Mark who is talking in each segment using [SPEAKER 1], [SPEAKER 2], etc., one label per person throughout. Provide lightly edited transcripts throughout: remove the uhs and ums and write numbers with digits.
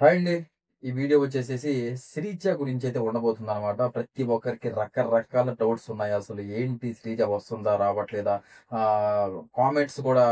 [SPEAKER 1] Hi అండి. ఈ video వచ్చేసేసి శ్రీజ గురించైతే ఉండబోతుందనమాట. ప్రతి ఒక్కరికి రకరకాల డౌట్స్ ఉన్నాయి. అసలు ఏంటి శ్రీజ వస్తుందా? రావట్లేదా? కామెంట్స్ కూడా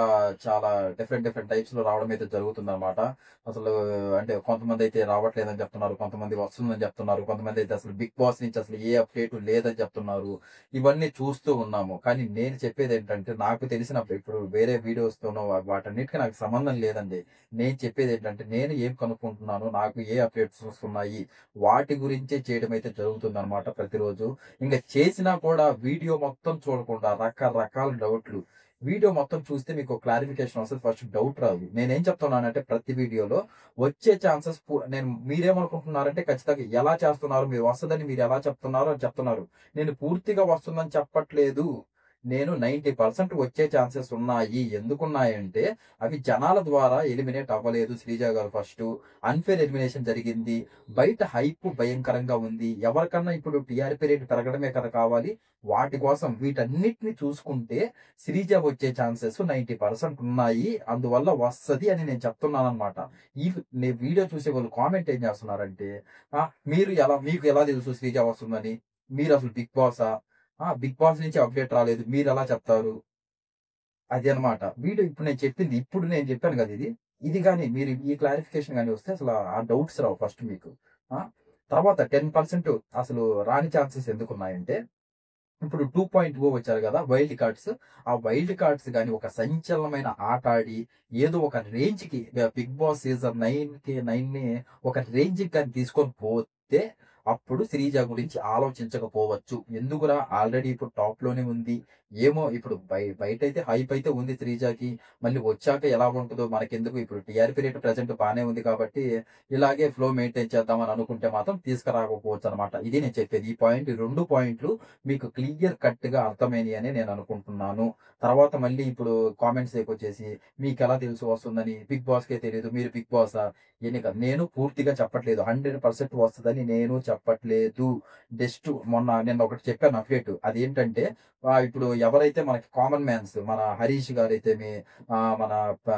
[SPEAKER 1] చాలా డిఫరెంట్ డిఫరెంట్ టైప్స్‌లో రావడం అయితే జరుగుతుందనమాట. అసలు అంటే కొంతమందైతే రావట్లేదని చెప్తున్నారు. కొంతమంది వస్తుందని చెప్తున్నారు. కొంతమందైతే అసలు బిగ్ బాస్ నుంచి అసలు ఏ అప్‌డేటు లేదని చెప్తున్నారు. ఇవన్నీ చూస్తూ ఉన్నాము. కానీ నేను చెప్పేదేంటంటే నాకు తెలిసిన ఇప్పుడు వేరే వీడియోస్‌తోనో వాటన్నిటికి నాకు సంబంధం లేదండి. నేను చెప్పేదేంటంటే, నేను ఏం కనుక్కుంటున్నాను, నాకు ఏ అప్‌డేట్స్ వస్తున్నాయి, వాటి గురించే చేయడం అయితే జరుగుతుందనమాట ప్రతిరోజు. ఇంక చేసినా కూడా వీడియో మొత్తం చూడకుండా రకరకాల డౌట్‌లు. వీడియో మొత్తం చూస్తే మీకు క్లారిఫికేషన్ వస్తది. ఫస్ట్ డౌట్ రాదు. నేనేం చెప్తున్నానంటే ప్రతి వీడియోలో వచ్చే ఛాన్సెస్ నేను మీరేమనుకుంటున్నారంటే ఖచ్చితంగా ఎలా చేస్తున్నారు, మీరు వస్తదని మీరు ఎలా చెప్తున్నారు అని చెప్తున్నారు. నేను పూర్తిగా వస్తుందని చెప్పట్లేదు. నేను 90% వచ్చే ఛాన్సెస్ ఉన్నాయి. ఎందుకున్నాయంటే అవి జనాల ద్వారా ఎలిమినేట్ అవ్వలేదు శ్రీజ గారు ఫస్టు. అన్‌ఫెయిర్ ఎలిమినేషన్ జరిగింది. బయట హైప్ భయంకరంగా ఉంది. ఎవరికన్నా ఇప్పుడు టీఆర్‌పీ రేట్ పెరగడమే కదా కావాలి. వాటి కోసం వీటన్నిటిని చూసుకుంటే శ్రీజ వచ్చే ఛాన్సెస్ 90% ఉన్నాయి. అందువల్ల వస్తది అని నేను చెప్తున్నాననమాట. ఈ వీడియో చూసే వాళ్ళు కామెంట్ ఏం చేస్తున్నారంటే, మీకు ఎలా తెలుసు శ్రీజ వస్తుందని? మీరసలు బిగ్ బాసా? బిగ్ బాస్ నుంచి అప్‌డేట్ రాలేదు. మీరెలా చెప్తారు? అది అన్నమాట. ఇప్పుడు నేను చెప్పాను గదా! ఇది గాని మీరు ఈ క్లారిఫికేషన్ గాని వస్తే అసల ఆ డౌట్స్ రావు ఫస్ట్ మీకు. ఆ! తర్వాత 10% అసలు రాని ఛాన్సెస్ ఎందుకున్నాయంటే, ఇప్పుడు 2.0 వచ్చారు గదా! Wild cards. ఆ వైల్డ్ కార్డ్స్ గాని ఒక సంచలనమైన ఆట ఆడి, ఏదో ఒక రేంజ్‌కి బిగ్ బాస్ సీజన్ 9ని ఒక రేంజ్‌కి గాని తీసుకొని పోతే, అప్పుడు శ్రీజ గురించి ఆలోచించకపోవచ్చు. ఎందుకురా ఆల్రెడీ ఇప్పుడు టాప్‌లోనే ఉంది. ఏమో ఇప్పుడు బయటైతే హైప్ అయితే ఉంది శ్రీజకి. మళ్ళీ వచ్చాక ఎలా ఉంటదో మనకెందుకు ఇప్పుడు టీఆర్‌పీ రేట్ ప్రెజెంట్ బానే ఉంది కాబట్టి, ఇలాగే ఫ్లో మెయింటైన్ చేద్దామని అనుకుంటే మాత్రం తీసుకురాకపోవచ్చనమాట. ఇది నేను చెప్పేది. ఈ 2 పాయింట్లు మీకు క్లియర్ కట్‌గా అర్థమైనయి అని నేను అనుకుంటున్నాను. తర్వాత మళ్ళీ ఇప్పుడు కామెంట్స్ దగ్గొచ్చేసి మీకెలా తెలుసు వస్తుందని? బిగ్ బాస్‌కే తెలీదు. మీరు బిగ్ బాసా? ఇయన్నీ కాదు. నేను పూర్తిగా చెప్పట్లేదు. 100% వస్తదని నేను చెప్పట్లేదు. నిన్న ఒకటి చెప్పాను అప్డేట్. అదేంటంటే ఇప్పుడు ఎవరైతే మనకి కామన్ మ్యాన్స్ మన హరీష్ గారైతేమి, మన ప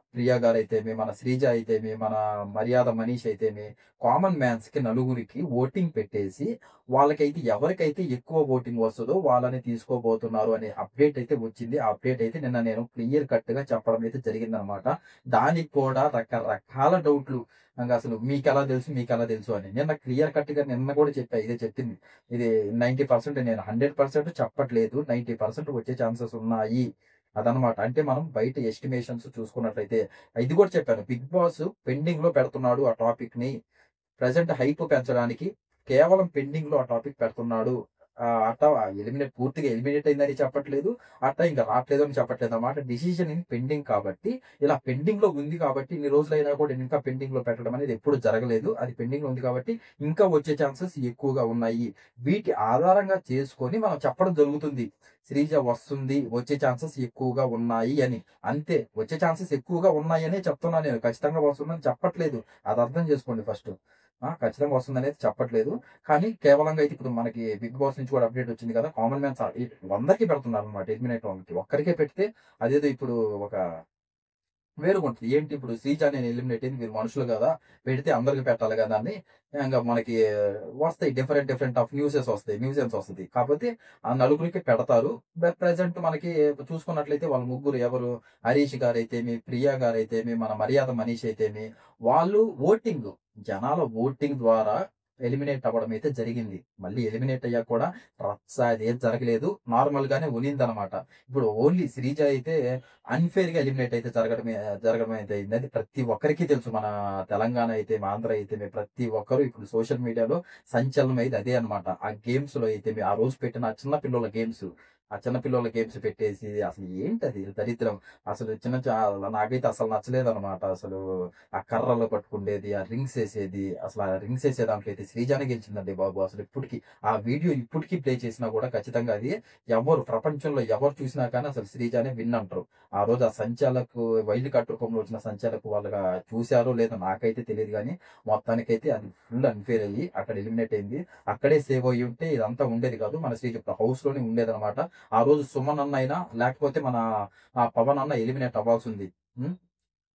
[SPEAKER 1] ప్రియా గారైతేమి, మన శ్రీజ అయితేమి, మన మర్యాద మనీష్ అయితేమి, కామన్ మ్యాన్స్‌కి నలుగురికి ఓటింగ్ పెట్టేసి వాళ్ళకైతే ఎవరికైతే ఎక్కువ ఓటింగ్ వస్తదో వాళ్ళని తీసుకోబోతున్నారు అనే అప్డేట్ అయితే వచ్చింది. ఆ అప్డేట్ అయితే నిన్న నేను క్లియర్ కట్‌గా చెప్పడం అయితే జరిగిందనమాట. దానికి కూడా రకరకాల డౌట్‌లు. అసలు మీకెలా తెలుసు అని. నిన్న క్లియర్ కట్‌గా నిన్న కూడా చెప్పా. ఇదే చెప్పింది. ఇది 90% నేను 100% చెప్పట్లేదు. 90% వచ్చే ఛాన్సెస్ ఉన్నాయి. అదనమాట. అంటే మనం బయట ఎస్టిమేషన్స్ చూసుకున్నట్లయితే ఇది కూడా చెప్పాను. బిగ్ బాస్ పెండింగ్‌లో పెడుతున్నాడు ఆ టాపిక్‌ని. ప్రెజెంట్ హైప్ పెంచడానికి కేవలం పెండింగ్‌లో ఆ టాపిక్ పెడుతున్నాడు. పూర్తిగా ఎలిమినేట్ అయిందని చెప్పట్లేదు. ఇంక రాట్లేదు అని చెప్పట్లేదన్నమాట. డిసిషన్ ఇన్ పెండింగ్ కాబట్టి, ఇలా పెండింగ్‌లో ఉంది కాబట్టి ఇన్ని రోజులైనా కూడా ఇంకా పెండింగ్‌లో పెట్టడం అనేది ఎప్పుడు జరగలేదు. అది పెండింగ్‌లో ఉంది కాబట్టి ఇంకా వచ్చే ఛాన్సెస్ ఎక్కువగా ఉన్నాయి. వీటి ఆధారంగా చేసుకొని మనం చెప్పడం జరుగుతుంది. శ్రీజ వస్తుంది. వచ్చే ఛాన్సెస్ ఎక్కువగా ఉన్నాయి అని. అంతే. వచ్చే ఛాన్సెస్ ఎక్కువగా ఉన్నాయనే చెప్తున్నా నేను. ఖచ్చితంగా వస్తుందని చెప్పట్లేదు. అది అర్థం చేసుకోండి ఫస్టు. ఖచ్చితంగా వస్తుందనేది చెప్పట్లేదు. కానీ కేవలంగా అయితే ఇప్పుడు మనకి బిగ్ బాస్ నుంచి కూడా అప్డేట్ వచ్చింది కదా! కామన్ మ్యాన్స్ అందరికీ పెడుతున్నారన్నమాట ఎలిమినేట్ వాళ్ళకి. ఒక్కరికే పెడితే అదేదో ఇప్పుడు ఒక వేరుగుంటది. ఏంటి ఇప్పుడు 'శ్రీజ' నేను ఎలిమినేట్ అయింది. మీరు మనుషులు గదా! పెడితే అందరికి పెట్టాలి గదా! అని ఇంగ మనకి వస్తాయి. డిఫరెంట్ డిఫరెంట్ ఆఫ్ న్యూసెస్ వస్తాయి. న్యూసెన్స్ వస్తది. కాపోతే ఆ నలుగురికి పెడతారు. ప్రెజెంట్ మనకి చూసుకున్నట్లయితే వాళ్ళ ముగ్గురు ఎవరు 'హరీష్' గారైతేమి, 'ప్రియ' గారైతేమి, మన 'మర్యాద మనీష్' అయితేమి వాళ్ళు జనాల ఓటింగ్ ద్వారా ఎలిమినేట్ అవ్వడం అయితే జరిగింది. మళ్ళీ ఎలిమినేట్ అయ్యాక కూడా రచ్చ అదేం జరగలేదు. నార్మల్‌గానే ఉన్నిందనమాట. ఇప్పుడు ఓన్లీ 'శ్రీజ' అయితే అన్‌ఫెయిర్‌గా ఎలిమినేట్ అయితే జరగడం అయితే అయింది. అది ప్రతి ఒక్కరికి తెలుసు. మన తెలంగాణ అయితేమి, ఆంధ్ర అయితేమి ప్రతి ఒక్కరు ఇప్పుడు సోషల్ మీడియాలో సంచలనం అయ్యేది అదే అన్నమాట. ఆ గేమ్స్‌లో అయితేమి, ఆ రోజు పెట్టిన ఆ చిన్న పిల్లోల గేమ్స్. ఆ చిన్న పిల్లోల గేమ్స్ పెట్టేసి అసలు ఏంటది దరిద్రం. అసలు నాకైతే అసలు నచ్చలేదన్నమాట. అసలు ఆ కర్రలు పట్టుకుండేది, ఆ రింగ్స్ ఏసేది. అసలు ఆ రింగ్స్ ఏసే దాంట్లో అయితే శ్రీజానే గెలిచిందండి బాబు. అసలు ఆ వీడియో ఇప్పటికి ప్లే చేసినా కూడా ఖచ్చితంగా అది ప్రపంచంలో ఎవరు చూసినా కానీ అసలు శ్రీజానే విన్ అంటారు. ఆ రోజు ఆ సంచాలకు వైల్డ్ కార్డ్ రూపంలో వచ్చిన సంచాలకు వాళ్ళగా చూసారో లేదో నాకైతే తెలీదు గానీ, మొత్తానికైతే అది ఫుల్ అన్‌ఫెయిర్ అయ్యి అక్కడ ఎలిమినేట్ అయింది. అక్కడే సేవ్ అయ్యుంటే ఇదంతా ఉండేది కాదు. మన శ్రీజ ఇప్పుడు హౌస్‌లోనే ఉండేదనమాట. ఆ రోజు సుమన్ అన్న అయినా, లేకపోతే మన పవన్ అన్న ఎలిమినేట్ అవ్వాల్సుంది. హ్మ్.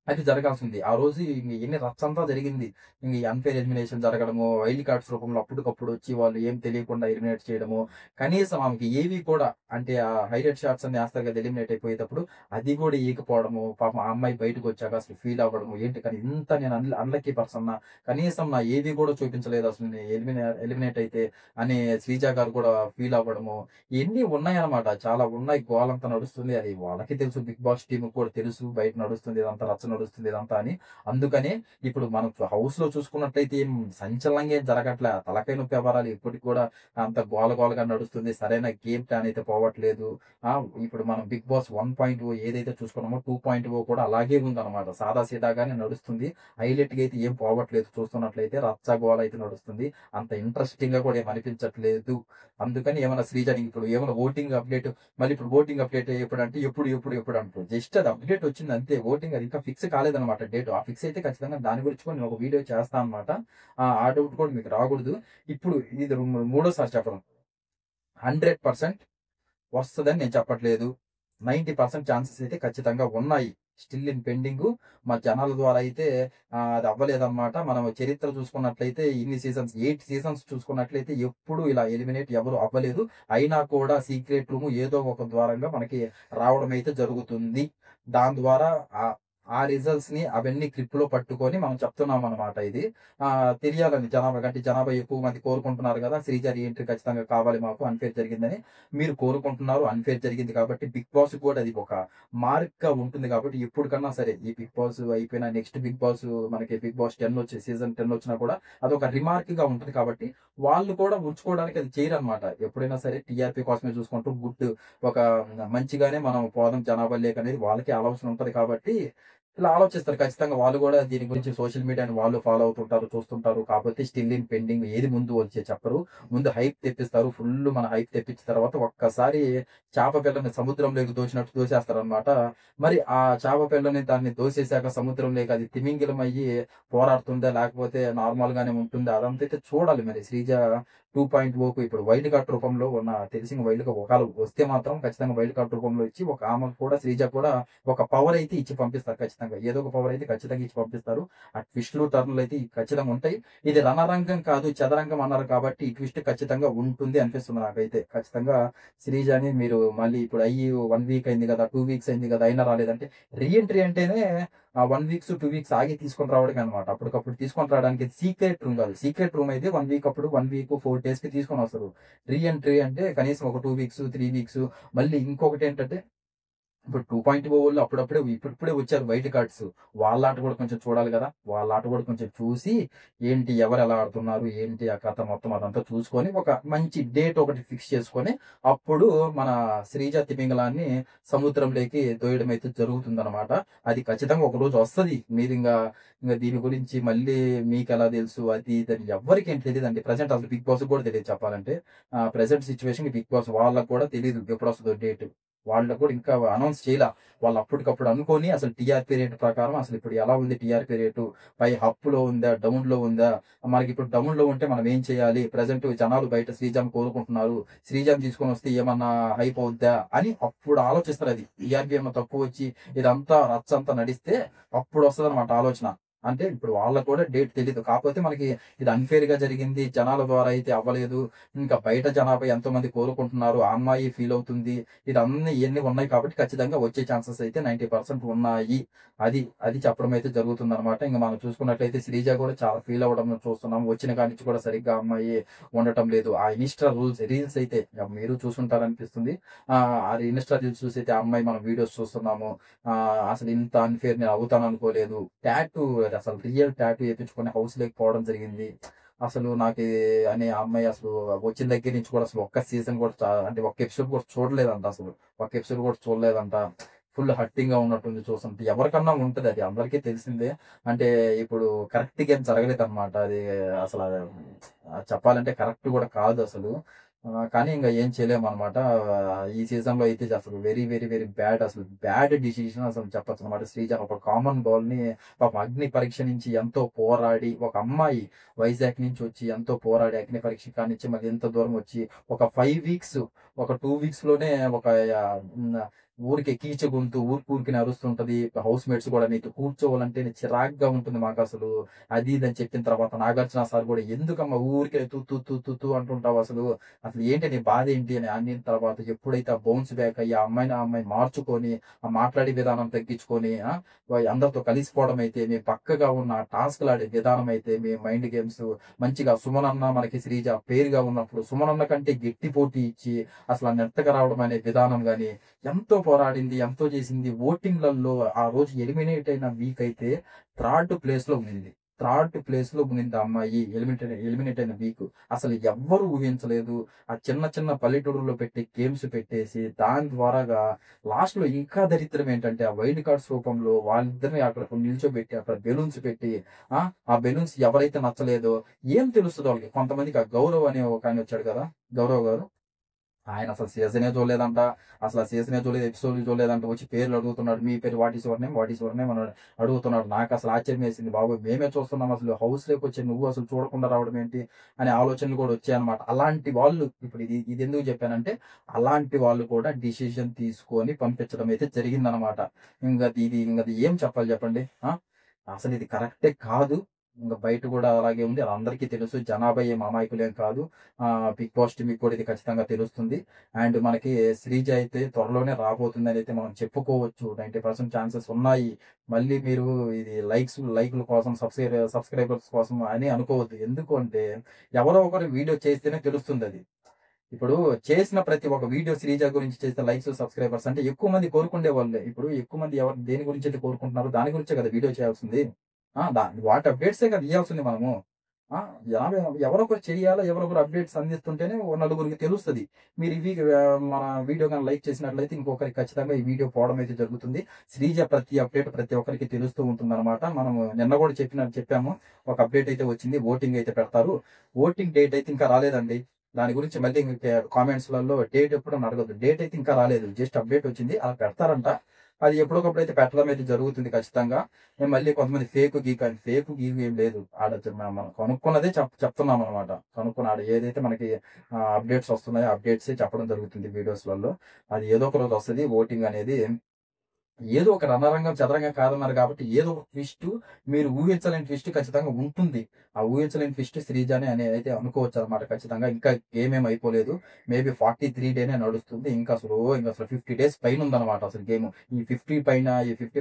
[SPEAKER 1] అది జరగాల్సింది. ఆ రోజు ఎన్ని రచ్చంతా జరిగింది. ఈ అన్‌ఫెయిర్ ఎలిమినేషన్ జరగడము, వైల్డ్ కార్డ్స్ రూపంలో అప్పటికప్పుడు వచ్చి వాళ్ళు ఏం తెలియకుండా ఎలిమినేట్ చేయడము. కనీసం ఆమెకి ఏవి కూడా అంటే ఆ హైలైట్ షాట్స్ అన్ని ఏస్తారు కదా! ఎలిమినేట్ అయిపోయేటప్పుడు. అది కూడా ఇయకపోవడము. పాపం ఆ అమ్మాయి బయటకొచ్చాక అసలు ఫీల్ అవ్వడము. ఏంటి కానీ ఇంత నేను అన్‌లక్కీ పర్సన్నా. కనీసం నా ఏవి కూడా చూపించలేదు అసలు నేను ఎలిమినేట్ అయితే అని శ్రీజ గారు కూడా ఫీల్ అవ్వడము. ఇయన్నీ ఉన్నాయన్నమాట. చాలా ఉన్నాయి. గోలంతా నడుస్తుంది. అది వాళ్ళకి తెలుసు. బిగ్ బాస్ టీమ్‌కి కూడా తెలుసు. బయట నడుస్తుంది ఇదంతా రచ్చ నడుస్తుంది ఇదంతా అని. అందుకనే ఇప్పుడు మనం హౌస్‌లో చూసుకున్నట్లయితే ఏం సంచలనంగా ఏం జరగట్లే. తలకాయ నొప్పి వ్యవహారాలు ఇప్పటికి కూడా అంత గోలగోలగా నడుస్తుంది. సరైన గేమ్ ప్లాన్ అయితే పోవట్లేదు. ఆ! ఇప్పుడు మనం 'బిగ్ బాస్ 1.0' ఏదైతే చూసుకున్నామో 2.0 కూడా అలాగే ఉందన్నమాట. సాదా సీదాగానే నడుస్తుంది. హైలైట్‌గా అయితే ఏం పోవట్లేదు. చూస్తున్నట్లయితే రచ్చ గోల అయితే నడుస్తుంది. అంత ఇంట్రెస్టింగ్‌గా కూడా ఏమి అనిపించట్లేదు. అందుకని ఏమన్నా శ్రీజని ఇప్పుడు ఏమన్నా ఓటింగ్ అప్డేట్ మళ్ళీ ఇప్పుడు ఓటింగ్ అప్డేట్ ఎప్పుడంటే ఎప్పుడు అంటారు. జస్ట్ అది అప్డేట్ వచ్చింది అంతే. ఓటింగ్ అది ఇంకా ఫిక్స్ కాలేదన్నమాట డేట్. ఆ ఫిక్స్ అయితే ఖచ్చితంగా దాని గురించి కూడా నేను ఒక వీడియో చేస్తాను అన్నమాట. ఆ డౌట్ కూడా మీకు రాకూడదు. ఇప్పుడు ఇది మూడోసారి చెప్పడం. 100% వస్తదని నేను చెప్పట్లేదు. 90% ఛాన్సెస్ అయితే ఖచ్చితంగా ఉన్నాయి. Still in pending. మా జనాల ద్వారా అయితే అది అవ్వలేదన్నమాట. మనం చరిత్ర చూసుకున్నట్లయితే ఇన్ని సీజన్స్ 8 సీజన్స్ చూసుకున్నట్లయితే ఎప్పుడు ఇలా ఎలిమినేట్ ఎవరు అవ్వలేదు. అయినా కూడా సీక్రెట్ రూమ్ ఏదో ఒక ద్వారంగా మనకి రావడం అయితే జరుగుతుంది. దాని ద్వారా ఆ రిజల్ట్స్‌ని అవన్నీ క్లిప్‌లో పట్టుకొని మనం చెప్తున్నామన్నమాట ఇది. తెలియాలని జనాభాకి అంటే జనాభా ఎక్కువ మంది కోరుకుంటున్నారు గదా! శ్రీజ రీ-ఎంట్రీ ఖచ్చితంగా కావాలి మాకు అన్‌ఫెయిర్ జరిగిందని. మీరు కోరుకుంటున్నారు. అన్‌ఫెయిర్ జరిగింది కాబట్టి బిగ్ బాస్‌కి కూడా అది ఒక మార్క్‌గా ఉంటుంది కాబట్టి ఎప్పటికన్నా సరే ఈ బిగ్ బాస్ అయిపోయిన నెక్స్ట్ బిగ్ బాస్ మనకి బిగ్ బాస్ 10 వచ్చి సీజన్ 10 వచ్చినా కూడా అదొక రిమార్క్‌గా ఉంటది కాబట్టి వాళ్ళు కూడా ఉంచుకోవడానికి అది చేయరన్నమాట. ఎప్పుడైనా సరే టీఆర్‌పీ కోసమే చూసుకుంటూ ఒక మంచిగానే మనం పోదాం జనాభా లేకనేది వాళ్ళకి ఆలోచన ఉంటది కాబట్టి ఇలా ఆలోచిస్తారు. ఖచ్చితంగా వాళ్ళు గూడా దీని గురించి సోషల్ మీడియాని వాళ్ళు ఫాలో అవుతుంటారు, చూస్తుంటారు. కాపోతే స్టిల్ ఇన్ పెండింగ్ ఏది ముందు వచ్చే చెప్పరు. ముందు హైప్ తెప్పిస్తారు. ఫుల్లు మన హైప్ తెప్పించిన తర్వాత ఒక్కసారి చేప పిల్లని సముద్రంలోకి దోచినట్టు దోసేస్తారనమాట. మరి ఆ చేప పిల్లని దాన్ని దోసేసాక సముద్రంలోకి అది తిమింగలం అయ్యి పోరాడుతుందా? లేకపోతే నార్మల్‌గానే ఉంటుందా? అదంతా అయితే చూడాలి మరి. శ్రీజ 2.0కు ఇప్పుడు వైల్డ్ కార్డ్ రూపంలో తెలిసిన ఒకవేళ వస్తే మాత్రం ఖచ్చితంగా వైల్డ్ కార్డ్ రూపంలో ఇచ్చి ఒక ఆమెకు కూడా శ్రీజ కూడా ఒక పవర్ అయితే ఇచ్చి పంపిస్తారు ఖచ్చితంగా. ఏదో ఒక పవర్ అయితే ఖచ్చితంగా ఇచ్చి పంపిస్తారు. ఆ ట్విస్ట్‌లు, టర్న్‌లు అయితే ఖచ్చితంగా ఉంటాయి. ఇది రణరంగం కాదు చదరంగం అన్నారు కాబట్టి ఈ ట్విస్ట్ ఖచ్చితంగా ఉంటుంది అనిపిస్తుంది నాకైతే. ఖచ్చితంగా శ్రీజని మీరు మళ్ళీ ఇప్పుడు 1 వీక్ అయింది కదా! 2 వీక్స్ అయింది కదా! అయినా రాలేదంటే రీ ఎంట్రీ అంటేనే 1 వీక్స్, 2 వీక్స్ ఆగి తీసుకొని రావడమే అన్నమాట. అప్పటికప్పుడు తీసుకొని రావడానికి సీక్రెట్ రూమ్ కాదు. సీక్రెట్ రూమ్ అయితే 1 వీక్ అప్పుడు 1 వీక్, 4 డేస్‌కి తీసుకొనొస్తారు. రీ ఎంట్రీ అంటే కనీసం ఒక 2 వీక్స్, 3 వీక్స్ మళ్ళీ ఇంకొకటేంటంటే ఇప్పుడు 2.0 వోళ్ళు అప్పుడప్పుడే ఇప్పుడిప్పుడే వచ్చారు వైల్డ్ కార్డ్స్. వాళ్ళ ఆట కూడా కొంచెం చూడాలి గదా! వాళ్ళ ఆట కూడా కొంచెం చూసి, ఏంటి ఎవరెలా ఆడుతున్నారు, ఏంటి ఆ కథ మొత్తం అదంతా చూసుకొని, ఒక మంచి డేట్ ఒకటి ఫిక్స్ చేసుకొని, అప్పుడు మన శ్రీజ తిమింగలాన్ని సముద్రంలోకి తోయడం అయితే జరుగుతుందనమాట. అది ఖచ్చితంగా ఒకరోజు వస్తది. ఇంగ దీని గురించి మళ్ళీ మీకెలా తెలుసు అది ఇది అని ఎవ్వరికేం తెలీదండి. ప్రెజెంట్ అసలు బిగ్ బాస్‌కి కూడా తెలీదు చెప్పాలంటే. ప్రెజెంట్ సిట్యుయేషన్‌కి బిగ్ బాస్ వాళ్ళకి కూడా తెలీదు ఎప్పుడొస్తదో డేట్. వాళ్ళకి కూడా ఇంకా అనౌన్స్ చేయలా. వాళ్ళు అప్పటికప్పుడు అనుకోని అసలు టీఆర్‌పీ రేట్ ప్రకారం అసలు ఇప్పుడు ఎలా ఉంది టీఆర్‌పీ రేటు? అప్‌లో ఉందా? డౌన్‌లో ఉందా? మనకిప్పుడు డౌన్‌లో ఉంటే మనం ఏం చేయాలి? ప్రెజెంట్ జనాలు బయట శ్రీజాని కోరుకుంటున్నారు. శ్రీజాని తీసుకొనొస్తే ఏమన్నా హైప్ అవుద్దా? అని అప్పుడు ఆలోచిస్తారది. టీఆర్‌పీ ఏమన్నా తక్కువొచ్చి ఇదంతా రచ్చంతా నడిస్తే అప్పుడొస్తదనమాట ఆలోచన. అంటే ఇప్పుడు వాళ్ళకి కూడా డేట్ తెలీదు. కాకపోతే మనకి ఇది అన్‌ఫెయిర్‌గా జరిగింది. జనాల ద్వారా అయితే అవ్వలేదు. ఇంకా బయట జనాభా ఎంతోమంది కోరుకుంటున్నారు. ఆ అమ్మాయి ఫీల్ అవుతుంది. ఇయన్నీ ఉన్నాయి కాబట్టి ఖచ్చితంగా వచ్చే ఛాన్సెస్ అయితే 90% ఉన్నాయి. అది చెప్పడం అయితే జరుగుతుందనమాట. ఇంక మనం చూసుకున్నట్లయితే శ్రీజ కూడా చాలా ఫీల్ అవ్వడం చూస్తున్నాం. వచ్చిన కాడి నుంచి కూడా సరిగ్గా అమ్మాయి ఉండటం లేదు. ఆ ఇన్‌స్టా రీల్స్ అయితే మీరు చూసుంటారనిపిస్తుంది. ఆ ఇన్‌స్టా రీల్స్ చూసైతే ఆ అమ్మాయి మనం వీడియోస్ చూస్తున్నాము. అసలు ఇంత అన్‌ఫెయిర్ నేను అవుతాననుకోలేదు. అసలు రియల్ టాటూ ఏపించుకొని హౌస్‌లోకి పోవడం జరిగింది. అసలు నాకి అని ఆ అమ్మాయి అసలు వచ్చిన దగ్గర నుంచి కూడా అసలు ఒక్క సీజన్ కూడా అంటే ఒక్క ఎపిసోడ్ కూడా చూడలేదంట అసలు. ఒక్క ఎపిసోడ్ కూడా చూడలేదంట. ఫుల్ హర్టింగ్‌గా ఉన్నట్టుంది చూస్తుంటే. ఎవరికన్నా ఉంటది అది అందరికీ తెలిసిందే. అంటే ఇప్పుడు కరెక్ట్‌గా ఏం జరగలేదన్నమాట. అది అసల చెప్పాలంటే కరెక్ట్ కూడా కాదసలు. కానీ ఇంగ ఏం చేయలేమనమాట. ఈ సీజన్‌లో అయితే అసలు వెరీ, వెరీ, వెరీ బ్యాడ్ అసలు బ్యాడ్ డిసిషన్ అసలు చెప్పొచ్చనమాట. శ్రీజ ఒక కామన్ గర్ల్‌ని పాపం అగ్ని పరీక్ష నుంచి ఎంతో పోరాడి ఒక అమ్మాయి వైజాగ్ నుంచి వచ్చి ఎంతో పోరాడి అగ్ని పరీక్ష కానించి మళ్ళీ ఇంత దూరం వచ్చి ఒక 5 వీక్స్, ఒక 2 వీక్స్‌లోనే ఒక ఊరికే కీచ గొంతు ఊరికి అరుస్తుంటది. హౌస్ మేట్స్ కూడా నీతో కూర్చోవాలంటే చిరాగ్గా ఉంటుంది మాకసలు. అది ఇది అని చెప్పిన తర్వాత నాగార్జున సార్ కూడా ఎందుకమ్మా ఊరికే తు తు తు తు తు అంటుంటావు అసలు. అసలు ఏంటి నీ బాధ ఏంటి అని అనిన తర్వాత ఎప్పుడైతే ఆ బౌన్స్ బ్యాక్ అయ్యి ఆ అమ్మాయిని మార్చుకొని, ఆ మాట్లాడే విధానం తగ్గించుకొని అందరితో కలిసిపోవడం అయితే, మీ పక్కగా ఉన్న టాస్క్‌లాడే విధానం అయితే, మీ మైండ్ గేమ్స్ మంచిగా సుమనన్న మనకి శ్రీజ పేరుగా ఉన్నప్పుడు సుమనన్న కంటే గట్టి పోటీ ఇచ్చి అసలు ఆ నెట్టగా రావడం అనే విధానం గాని ఎంతో పోరాడింది. ఎంతో చేసింది. ఓటింగ్‌లలో ఆ రోజు ఎలిమినేట్ అయిన వీక్ అయితే థర్డ్ ప్లేస్‌లో ఉండింది. థర్డ్ ప్లేస్‌లో ఉండింది ఆ అమ్మాయి. ఎలిమినేట్ అయిన వీక్. అసలు ఎవ్వరు ఊహించలేదు. ఆ చిన్న చిన్న పల్లెటూరులో పెట్టి గేమ్స్ పెట్టేసి దాని ద్వారాగా లాస్ట్‌లో ఇంకా దరిద్రం ఏంటంటే ఆ వైల్డ్ కార్డ్స్ రూపంలో వాళ్ళిద్దరిని అక్కడ నిల్చోబెట్టి అక్కడ బెలూన్స్ పెట్టి ఆ బెలూన్స్ ఎవరైతే నచ్చలేదో ఏం తెలుస్తది వాళ్ళకి. కొంతమందికి ఆ గౌరవ్ అనే ఒకాయన వచ్చాడు కదా! గౌరవ్ గారు. ఆయన అసలు సీజనే చూడలేదంట. అసలు ఆ సీజనే చూడలేదు. ఎపిసోడ్‌లు చూడలేదంట. వచ్చి పేర్లు అడుగుతున్నాడు. మీ పేరు what is your name? What is your name? అని అడుగుతున్నాడు. నాకసలు ఆశ్చర్యమేసింది. బాబోయ్! మేమే చూస్తున్నాం అసలు హౌస్‌లోకొచ్చి నువ్వు అసలు చూడకుండా రావడం ఏంటి? అనే ఆలోచనలు కూడా వచ్చాయన్నమాట. అలాంటి వాళ్ళు ఇప్పుడు ఇది ఎందుకు చెప్పానంటే, అలాంటి వాళ్ళు కూడా డిసిషన్ తీసుకొని పంపించడం అయితే జరిగిందనమాట. ఇంగది ఏం చెప్పాలి చెప్పండి? అసలు ఇది కరెక్టే కాదు. బయట కూడా అలాగే ఉంది. అది అందరికీ తెలుసు. జనాభా ఏం అమాయకులేం కాదు. బిగ్ బాస్ టీమ్‌కి కూడా ఇది ఖచ్చితంగా తెలుస్తుంది. అండ్ మనకి శ్రీజ అయితే త్వరలోనే రాబోతుందనైతే మనం చెప్పుకోవచ్చు. 90% ఛాన్సెస్ ఉన్నాయి. మళ్ళీ మీరు ఇది లైకుల కోసం సబ్‌స్క్రైబర్స్ కోసం అని అనుకోవద్దు. ఎందుకు అంటే ఎవరో ఒకరు వీడియో చేస్తేనే తెలుస్తుందది. ఇప్పుడు చేసిన ప్రతి ఒక్క వీడియో శ్రీజ గురించి చేస్తే లైక్స్, సబ్‌స్క్రైబర్స్ అంటే ఎక్కువ మంది కోరుకుండే వాళ్ళే. ఇప్పుడు ఎక్కువ మంది దేని గురించైతే కోరుకుంటున్నారో దాని గురించే కదా వీడియో చేయాల్సింది. వాటి అప్డేట్సే కదా ఇయ్యాల్సింది మనము. ఆ! యాభై ఎవరో ఒకరు చెయ్యాలా, ఎవరో ఒకరు అప్డేట్స్ అందిస్తుంటేనే ఓ నలుగురికి తెలుస్తది. మీరు మన వీడియో గాని లైక్ చేసినట్లయితే ఇంకొకరికి ఖచ్చితంగా ఈ వీడియో పోవడం అయితే జరుగుతుంది. శ్రీజ ప్రతి అప్డేట్ ప్రతి ఒక్కరికి తెలుస్తూ ఉంటుందన్నమాట. మనము నిన్న కూడా చెప్పాము. ఒక అప్డేట్ అయితే వచ్చింది. ఓటింగ్ అయితే పెడతారు. ఓటింగ్ డేట్ అయితే ఇంకా రాలేదండి. దాని గురించి మళ్ళీ కామెంట్స్‌లలో డేట్ ఎప్పుడని అడగొద్దు. డేట్ అయితే ఇంకా రాలేదు. జస్ట్ అప్డేట్ వచ్చింది. అలా పెడతారంట. అది ఎప్పటికప్పుడైతే పెట్టడం అయితే జరుగుతుంది ఖచ్చితంగా. మళ్ళీ కొంతమంది ఫేకు గీకు ఏం లేదు. ఆడ మనం కనుక్కున్నదే చెప్తున్నామనమాట. ఆడ ఏదైతే మనకి అప్డేట్స్ వస్తున్నాయో అప్డేట్సే చెప్పడం జరుగుతుంది వీడియోస్‌లలో. అది ఏదో ఒక రోజు వస్తది ఓటింగ్ అనేది. ఏదో ఒక రణరంగం, చదరంగం కాదన్నారు కాబట్టి ఏదో ఒక ట్విస్టు మీరు ఊహించలేని ట్విస్ట్ ఖచ్చితంగా ఉంటుంది. ఆ ఊహించలేని ట్విస్ట్ శ్రీజానే అని అయితే అనుకోవచ్చనమాట ఖచ్చితంగా. ఇంకా గేమ్ ఏమి అయిపోలేదు. మేబీ 43 డేనే నడుస్తుంది. ఇంక అసలు 50 డేస్ పైనుందనమాట అసలు గేము. ఈ 50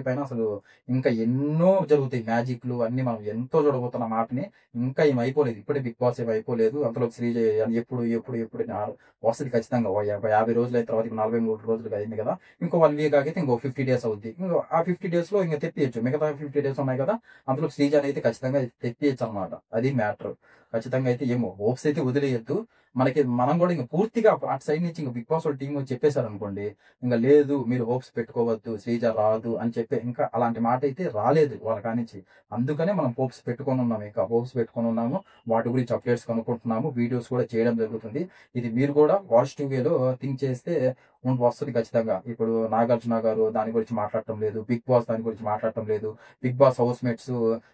[SPEAKER 1] పైన అసలు ఇంకా ఎన్నో జరుగుతాయి మ్యాజిక్‌లు అన్నీ మనం ఎంతో చూడబోతున్నాం ఆటని. ఇంకా ఏమి అయిపోలేదు. ఇప్పుడే బిగ్ బాస్ ఏమి అయిపోలేదు. అంతలోకి శ్రీజ ఎప్పుడు వస్తది ఖచ్చితంగా. 50 రోజులయిన తర్వాత 43 రోజులుగా అయింది కదా! ఇంకో 1 వీక్ ఆగితే ఇంకో 50 డేస్ అవుద్ది. ఆ 50 డేస్‌లో ఇంక తెప్పియొచ్చు. మిగతా 50 డేస్ ఉన్నాయి కదా! అందులో శ్రీజని అయితే ఖచ్చితంగా తెప్పియచ్చనమాట. అది మ్యాటర్. ఖచ్చితంగా అయితే ఏమో హోప్స్ అయితే వదిలేయొద్దు. మనం కూడా ఇంక పూర్తిగా అటు సైడ్ నుంచి ఇంక బిగ్ బాస్ వాళ్ళ టీమ్ చెప్పేసారనుకోండి. ఇంక లేదు మీరు హోప్స్ పెట్టుకోవద్దు. శ్రీజ రాదు అని చెప్పి ఇంకా అలాంటి మాట అయితే రాలేదు వాళ్ళ కానించి. అందుకనే మనం హోప్స్ పెట్టుకొనున్నాము. ఇంకా హోప్స్ పెట్టుకొనున్నాము. వాటి గురించి అప్డేట్స్ కనుక్కుంటున్నాము. వీడియోస్ కూడా చేయడం జరుగుతుంది. ఇది మీరు కూడా పాజిటివ్ వేలో థింక్ చేస్తే వస్తది ఖచ్చితంగా. ఇప్పుడు నాగార్జున గారు దాని గురించి మాట్లాడటం లేదు. బిగ్ బాస్ దాని గురించి మాట్లాడటం లేదు. బిగ్ బాస్ హౌస్ మేట్స్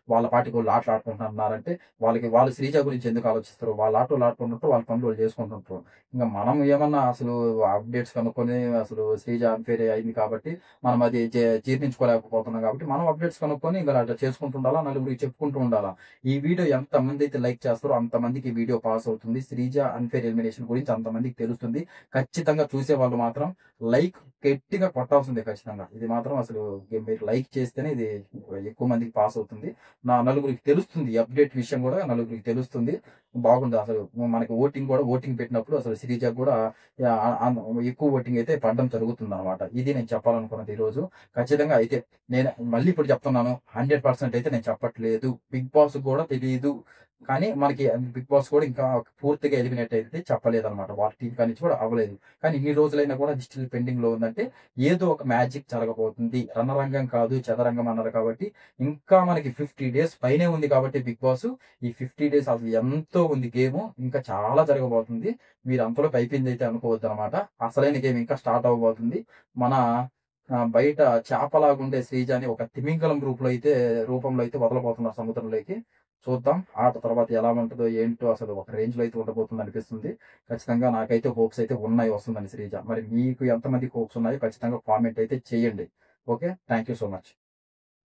[SPEAKER 1] వాళ్ళ పాటికి వాళ్ళు ఆటలాడుకుంటున్నారంటే వాళ్ళు శ్రీజ గురించి ఎందుకు ఆలోచిస్తారు? వాళ్ళ ఆట వాళ్ళు ఆడుకుంటుంటారు. వాళ్ళ పనులు వాళ్ళు చేసుకుంటుంటారు. ఇంక మనం ఏమన్నా అసలు అప్డేట్స్ కనుక్కొని అసలు శ్రీజ అన్‌ఫెయిర్ అయింది కాబట్టి మనం అది జీర్ణించుకోలేకపోతున్నాం కాబట్టి మనం అప్డేట్స్ కనుక్కొని ఇంక అట్లా చేసుకుంటుండాలా. నలుగురికి చెప్పుకుంటూ ఉండాలా. ఈ వీడియో ఎంతమంది అయితే లైక్ చేస్తారో అంతమందికి ఈ వీడియో పాస్ అవుతుంది. శ్రీజ అన్‌ఫెయిర్ ఎలిమినేషన్ గురించి అంతమందికి తెలుస్తుంది. ఖచ్చితంగా చూసేవాళ్ళు మాత్రం లైక్ గట్టిగా కొట్టాల్సిందే ఖచ్చితంగా. ఇది మాత్రం అసలు మీరు లైక్ చేస్తేనే ఇది ఎక్కువ మందికి పాస్ అవుతుంది. నలుగురికి తెలుస్తుంది. ఈ అప్డేట్ విషయం కూడా నలుగురికి తెలుస్తుంది. బాగుంది అసలు. మనకి ఓటింగ్ పెట్టినప్పుడు అసలు శ్రీజకి కూడా ఎక్కువ ఓటింగ్ అయితే పడడం జరుగుతుందనమాట. ఇది నేను చెప్పాలనుకున్నది ఈరోజు. ఖచ్చితంగా అయితే నేను మళ్ళీ ఇప్పుడు చెప్తున్నాను. 100% అయితే నేను చెప్పట్లేదు. బిగ్ బాస్‌కి కూడా తెలీదు. కానీ మనకి బిగ్ బాస్ కూడా ఇంకా పూర్తిగా ఎలిమినేట్ అయితే చెప్పలేదనమాట. వాళ్ళ టీమ్ కానించి కూడా అవ్వలేదు. కానీ ఇన్ని రోజులైనా కూడా అది స్టిల్ పెండింగ్‌లో ఉందంటే ఏదో ఒక మ్యాజిక్ జరగబోతుంది. రణరంగం కాదు చదరంగం అన్నారు కాబట్టి ఇంకా మనకి 50 డేస్ పైనే ఉంది కాబట్టి బిగ్ బాస్ ఈ 50 డేస్ అసలు ఎంతో ఉంది గేము. ఇంకా చాలా జరగబోతుంది. మీరు అంతలోపు అయిపోయిందయితే అనుకోవద్దనమాట. అసలైన గేమ్ ఇంకా స్టార్ట్ అవ్వబోతుంది. మన బయట చేపలాగుండే శ్రీజని ఒక తిమింగలం రూపంలో అయితే వదలబోతున్నారు సముద్రంలోకి. చూద్దాం. ఆట తర్వాత ఎలా ఉంటదో ఏంటో అసలు ఒక రేంజ్‌లో అయితే ఉండబోతుంది అనిపిస్తుంది. ఖచ్చితంగా నాకైతే హోప్స్ అయితే ఉన్నాయి వస్తుందని శ్రీజ. మరి మీకు ఎంతమందికి హోప్స్ ఉన్నాయో ఖచ్చితంగా కామెంట్ అయితే చేయండి. Okay. Thank you so much.